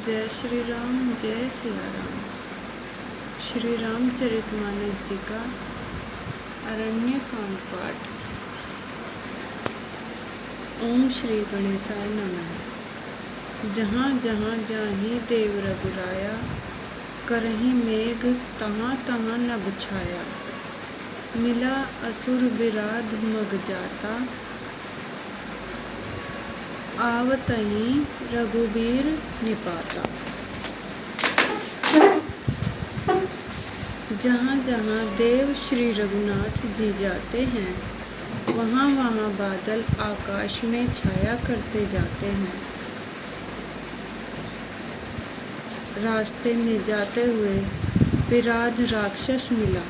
जय श्री राम, जय सिया राम। श्री रामचरितमानस जी का अरण्य कांड पाठ। ओम श्री गणेशाय नमः। जहाँ जहाँ जाहि देव रघुराया, करहि मेघ तहाँ तहाँ नभ छाया। मिला असुर विराध मग जाता, आवतहि रघुबीर निपाता। जहाँ जहाँ देव श्री रघुनाथ जी जाते हैं, वहाँ वहाँ बादल आकाश में छाया करते जाते हैं। रास्ते में जाते हुए विराध राक्षस मिला।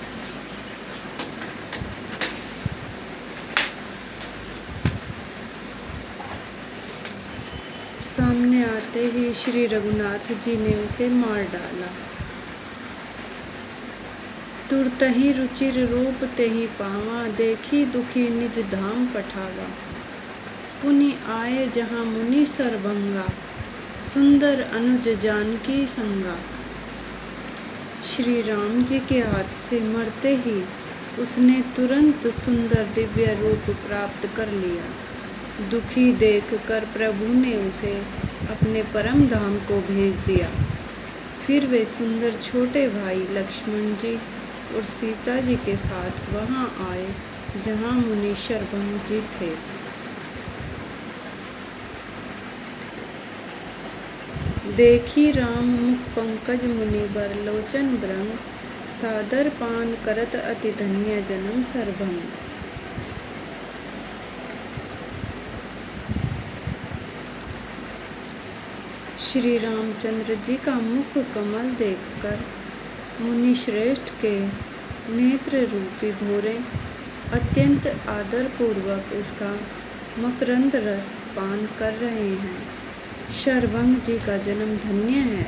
सामने आते ही श्री रघुनाथ जी ने उसे मार डाला। तुरतहि रुचिर रूप तेहि पावा, देखी दुखी निज धाम पठावा। पुनि आए जहाँ मुनि सरभंगा, सुंदर अनुज जानकी संगा। श्री राम जी के हाथ से मरते ही उसने तुरंत सुंदर दिव्य रूप प्राप्त कर लिया। दुखी देखकर प्रभु ने उसे अपने परम धाम को भेज दिया। फिर वे सुंदर छोटे भाई लक्ष्मण जी और सीता जी के साथ वहां आए जहां मुनि शरभंग जी थे। देखी राम मुख पंकज मुनि बर, लोचन ब्रंग सादर पान करत अति धन्य जन्म सरभंग। श्री रामचंद्र जी का मुख कमल देखकर मुनि श्रेष्ठ के नेत्र रूपी भोरे अत्यंत आदर पूर्वक उसका मकरंद रस पान कर रहे हैं। शरभंग जी का जन्म धन्य है।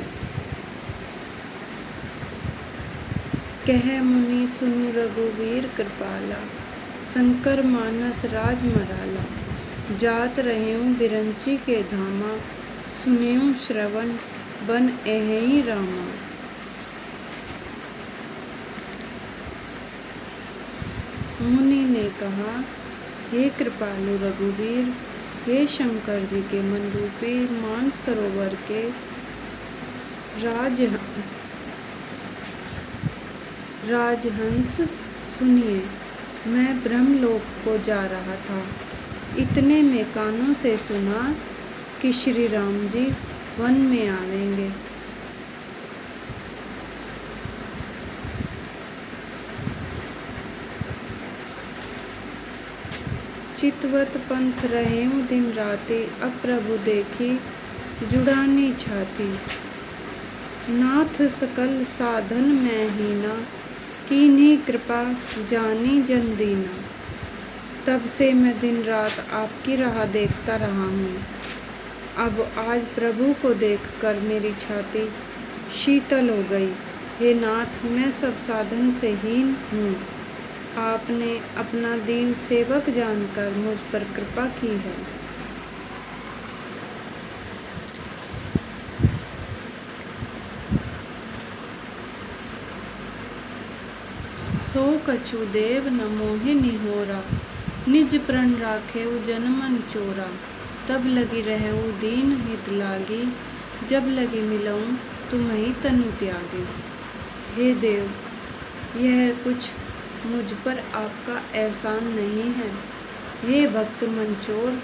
कह मुनि सुनु रघुवीर कृपाला, शंकर मानस राज मराला। जात रहेऊं बिरंची के धामा, सुनेऊं श्रवण बन एहि रामा। मुनि ने कहा, हे कृपालु रघुवीर, हे शंकर जी के मन रूपी मान सरोवर के राजहंस, सुनिए, मैं ब्रह्मलोक को जा रहा था। इतने में कानों से सुना कि श्री राम जी वन में आवेंगे। चितवत पंथ रहेऊं दिन राति, अब प्रभु देखी जुड़ानी छाती। नाथ सकल साधन मैं हीना, कीन्ही कृपा जानी जन दीना। तब से मैं दिन रात आपकी राह देखता रहा हूँ। अब आज प्रभु को देखकर मेरी छाती शीतल हो गई। हे नाथ, मैं सब साधन से हीन हूँ। आपने अपना दीन सेवक जानकर मुझ पर कृपा की है। सो कछु देव न मोहि निहोरा, निज प्रण राखेउ जनमन चोरा। तब लगी रहेऊ दीन हित लागी, जब लगी मिलऊं तुम्हि तनु त्यागी। हे देव, यह कुछ मुझ पर आपका एहसान नहीं है। हे भक्त मनचोर,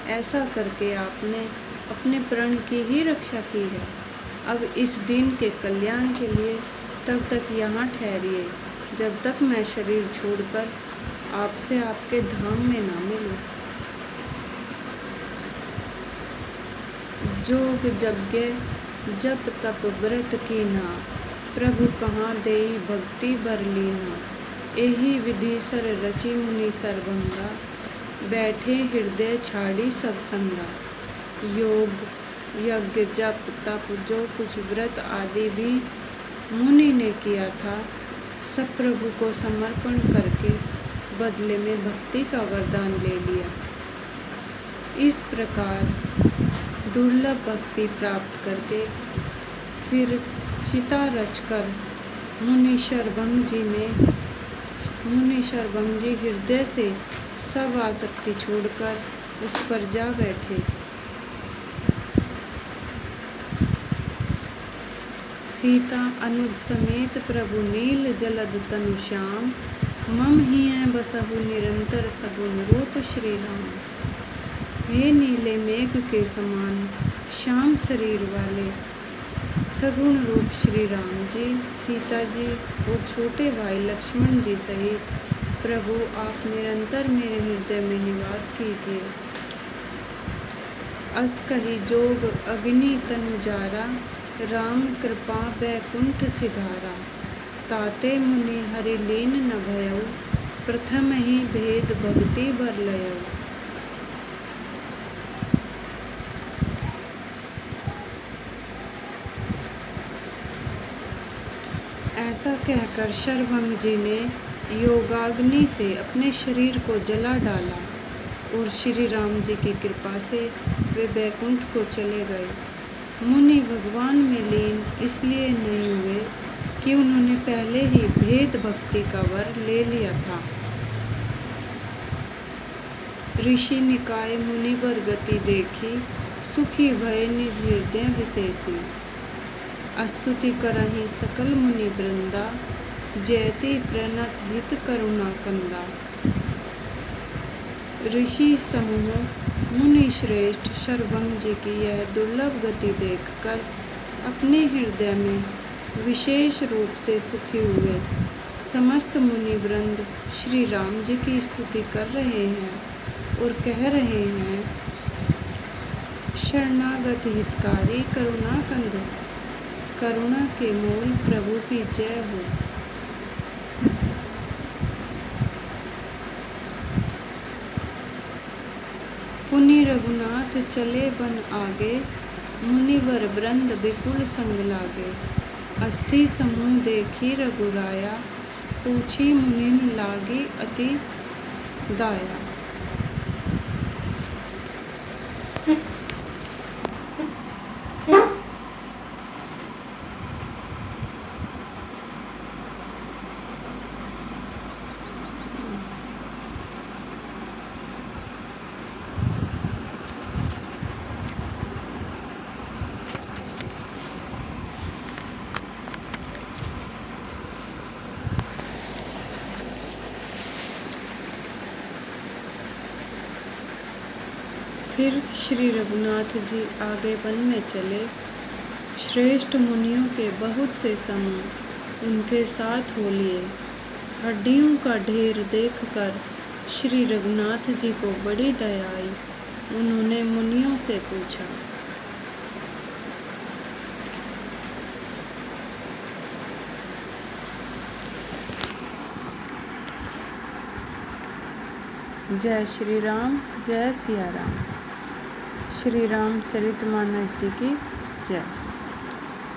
ऐसा करके आपने अपने प्रण की ही रक्षा की है। अब इस दिन के कल्याण के लिए तब तक यहाँ ठहरिए, जब तक मैं शरीर छोड़कर आपसे आपके धाम में ना मिलूं। जोग यज्ञ जप तप व्रत कीना, प्रभु कहाँ देई भक्ति बर लीना। एहि विधि सर रचि मुनि सरभंगा, बैठे हृदय छाड़ी सब संगा। योग यज्ञ जप तप जो कुछ व्रत आदि भी मुनि ने किया था, सब प्रभु को समर्पण करके बदले में भक्ति का वरदान ले लिया। इस प्रकार दुर्लभ भक्ति प्राप्त करके फिर चिता रचकर मुनि शरभंग जी हृदय से सब आसक्ति छोड़कर उस पर जा बैठे। सीता अनुज समेत प्रभु नील जलद तनु श्याम, मम हियँ बसहु निरंतर सगुन रूप श्री राम। हे नीले मेघ के समान श्याम शरीर वाले सगुण रूप श्री राम जी, सीता जी और छोटे भाई लक्ष्मण जी सहित प्रभु आप निरंतर मेरे हृदय में निवास कीजिए। अस कही जोग अग्नि तनुजारा, राम कृपा बैकुंठ सिधारा। ताते मुनि हरि लीन न भयउ, प्रथम ही भेद भक्ति बर लयउ। ऐसा कहकर शरभंग जी ने योगाग्नि से अपने शरीर को जला डाला और श्री राम जी की कृपा से वे बैकुंठ को चले गए। मुनि भगवान में लीन इसलिए नहीं हुए कि उन्होंने पहले ही भेद भक्ति का वर ले लिया था। ऋषि निकाय मुनि वर गति देखी, सुखी भय निज हृदय विशेषी। स्तुति करहि सकल मुनि वृंदा, जयति प्रणत हित करुणा कंदा। ऋषि समूह मुनि श्रेष्ठ शरभंग जी की यह दुर्लभ गति देखकर अपने हृदय में विशेष रूप से सुखी हुए। समस्त मुनि वृंद श्री राम जी की स्तुति कर रहे हैं और कह रहे हैं, शरणागत हितकारी करुणा कंद, करुणा के मूल प्रभु की जय हो। पुनि रघुनाथ चले बन आगे, मुनिवर वृंद विपुल संग लागे। अस्थि समूह देखी रघुराया, पूछी मुनिन लागी अति दाया। फिर श्री रघुनाथ जी आगे वन में चले। श्रेष्ठ मुनियों के बहुत से समूह उनके साथ हो लिए। हड्डियों का ढेर देखकर श्री रघुनाथ जी को बड़ी दया आई। उन्होंने मुनियों से पूछा, जय श्री राम, जय सिया राम। श्री रामचरितमानस जी की जय।